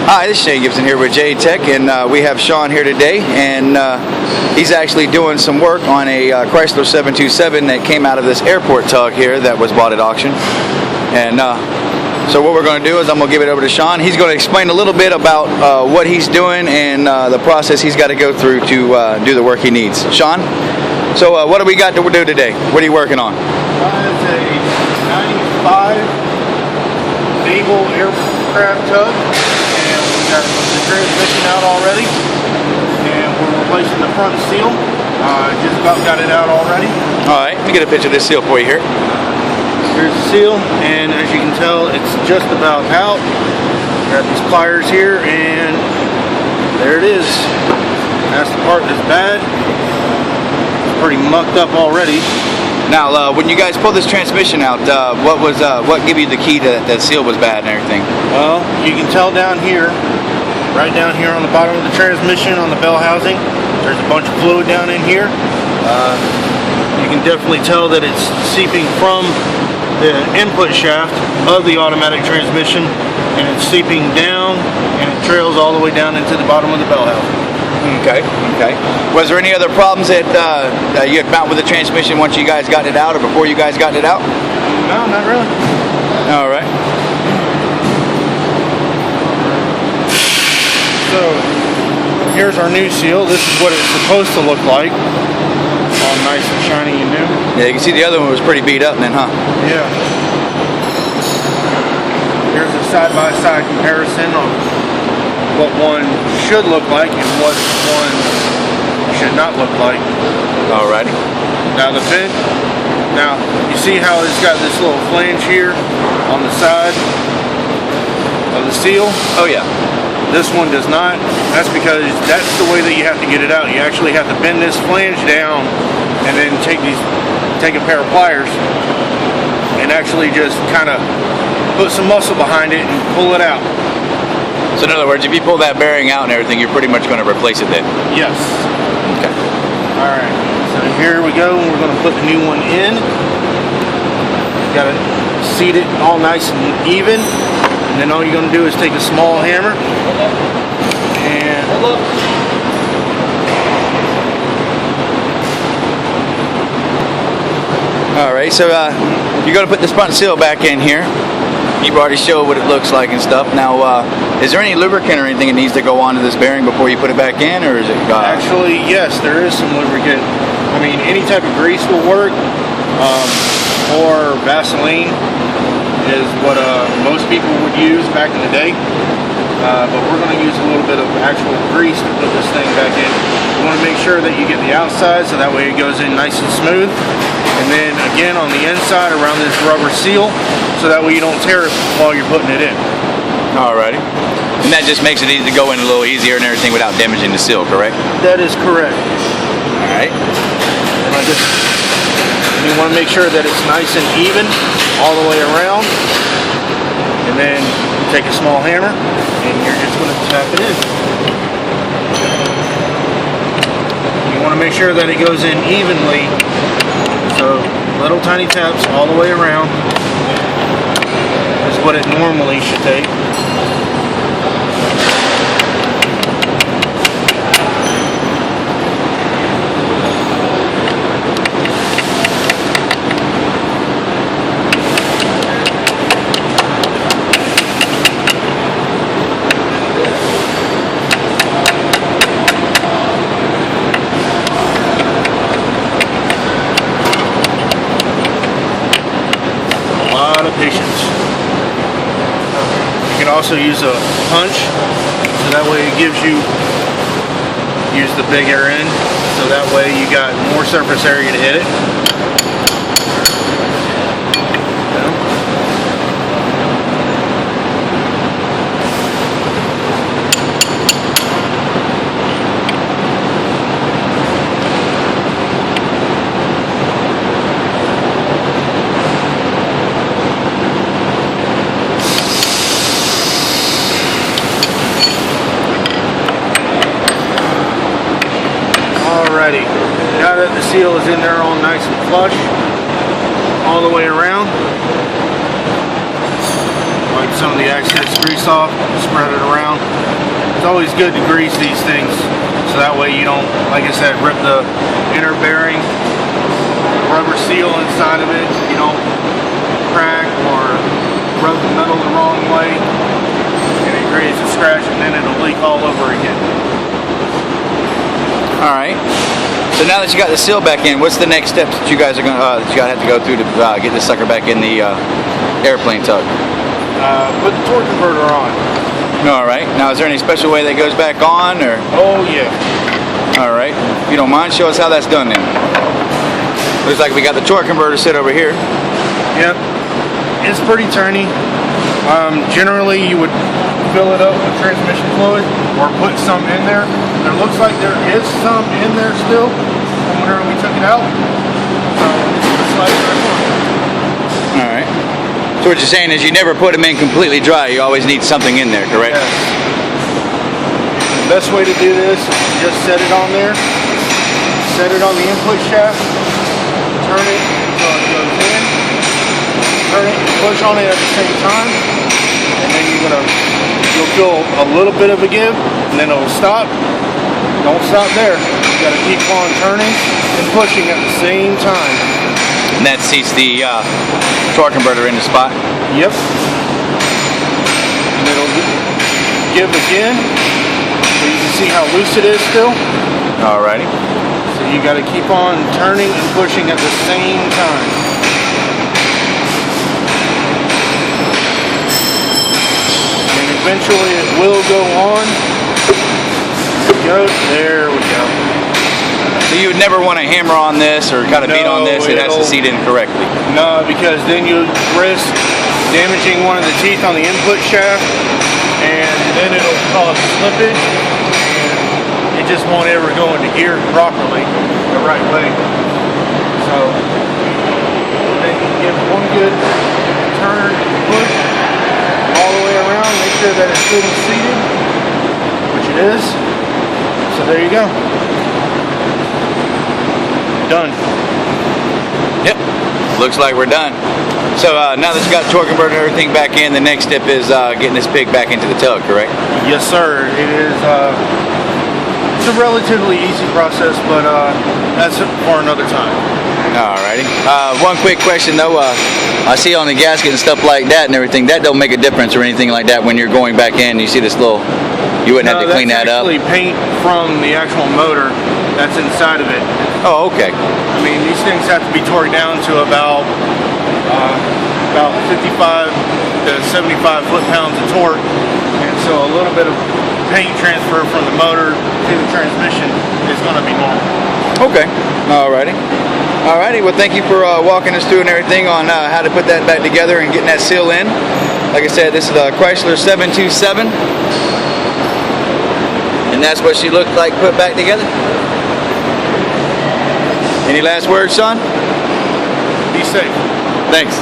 Hi, this is Shane Gibson here with J-Tech, and we have Sean here today, and he's actually doing some work on a Chrysler 727 that came out of this airport tug here that was bought at auction. And so what we're going to do is I'm going to give it over to Sean. He's going to explain a little bit about what he's doing and the process he's got to go through to do the work he needs. Sean, so what do we got to do today? What are you working on? It's a 95 Naval aircraft tug, and we got the transmission out already, and we're replacing the front seal. Just about got it out already. All right, let me get a picture of this seal for you here. Here's the seal, and as you can tell, it's just about out. Got these pliers here, and there it is. That's the part that's bad. It's pretty mucked up already. Now, when you guys pulled this transmission out, what gave you the key that the seal was bad and everything? Well, you can tell down here, right down here on the bottom of the transmission, on the bell housing, there's a bunch of fluid down in here. You can definitely tell that it's seeping from the input shaft of the automatic transmission, and it's seeping down, and it trails all the way down into the bottom of the bell housing. Okay. Was there any other problems that you had found with the transmission once you guys got it out, or before you guys got it out? No, not really. All right. So here's our new seal. This is what it's supposed to look like. All nice and shiny and new. Yeah, you can see the other one was pretty beat up then, huh? Yeah. Here's a side-by-side comparison on what one should look like and what one should not look like. Alrighty. Now the vent, you see how it's got this little flange here on the side of the seal? Oh yeah. This one does not. That's because that's the way that you have to get it out. You actually have to bend this flange down and then take a pair of pliers and actually just kind of put some muscle behind it and pull it out. So in other words, if you pull that bearing out and everything, you're pretty much going to replace it then? Yes. Okay. Alright, so here we go, and we're going to put the new one in. Got to seat it all nice and even, and then all you're going to do is take a small hammer and Alright, so you're going to put this front seal back in here. You've already showed what it looks like and stuff. Now, is there any lubricant or anything that needs to go onto this bearing before you put it back in, or is it? Actually, yes, there is some lubricant. I mean, any type of grease will work, or Vaseline is what most people would use back in the day. But we're going to use a little bit of actual grease to put this thing back in. You want to make sure that you get the outside so that way it goes in nice and smooth. And then again on the inside around this rubber seal, so that way you don't tear it while you're putting it in. Alrighty. And that just makes it easy to go in a little easier and everything without damaging the seal, correct? That is correct. Alright. And you want to make sure that it's nice and even all the way around. And then take a small hammer and you're just going to tap it in. You want to make sure that it goes in evenly. So little tiny taps all the way around is what it normally should take. Patience. You can also use a punch, so that way it gives you, use the bigger end, so that way you got more surface area to hit it. Now that the seal is in there all nice and flush all the way around, like some of the excess grease off, spread it around. It's always good to grease these things so that way you don't, like I said, rip the inner bearing, rubber seal inside of it. You don't crack or rub the metal the wrong way and it creates a scratch and then it'll leak all over again. All right. So now that you got the seal back in, what's the next steps that you guys are gonna have to go through to get this sucker back in the airplane tug? Put the torque converter on. All right. Now, is there any special way that goes back on, or? Oh yeah. All right. If you don't mind, show us how that's done then. Looks like we got the torque converter set over here. Yep. It's pretty turny. Generally, you would fill it up with transmission fluid or put some in there. There looks like there is some in there still from whenever we took it out. So it's like All right. So what you're saying is you never put them in completely dry. You always need something in there, correct? yes. The best way to do this is just set it on there, set it on the input shaft, turn it until it goes in, turn it and push on it at the same time, and then you'll feel a little bit of a give, and then it'll stop. Don't stop there. You got to keep on turning and pushing at the same time. And that seats the torque converter in the spot. Yep. And it'll give again, so you can see how loose it is still. All righty. So you got to keep on turning and pushing at the same time. And eventually it will go on. There we go. So you would never want to hammer on this or kind of beat on this. It has to seat in correctly. No, because then you risk damaging one of the teeth on the input shaft, and then it'll cause slippage, and it just won't ever go into gear properly the right way. So then you give one good turn and push all the way around, make sure that it's good and seated, which it is. So there you go. Done. Yep. Looks like we're done. So now that you got the torque converter and everything back in, the next step is getting this pig back into the tug, correct? Yes, sir. It is. It's a relatively easy process, but that's for another time. Alrighty. One quick question though. I see on the gasket and stuff like that and everything, that don't make a difference or anything like that when you're going back in. You see this little, you wouldn't have to clean that up. That's actually paint from the actual motor that's inside of it. Oh, okay. I mean, these things have to be torqued down to about 55 to 75 foot-pounds of torque, and so a little bit of paint transfer from the motor to the transmission is going to be normal. Okay. Alrighty. Alrighty. Well, thank you for walking us through and everything on how to put that back together and getting that seal in. Like I said, this is a Chrysler 727, and that's what she looked like put back together. Any last words, Sean? Be safe. Thanks.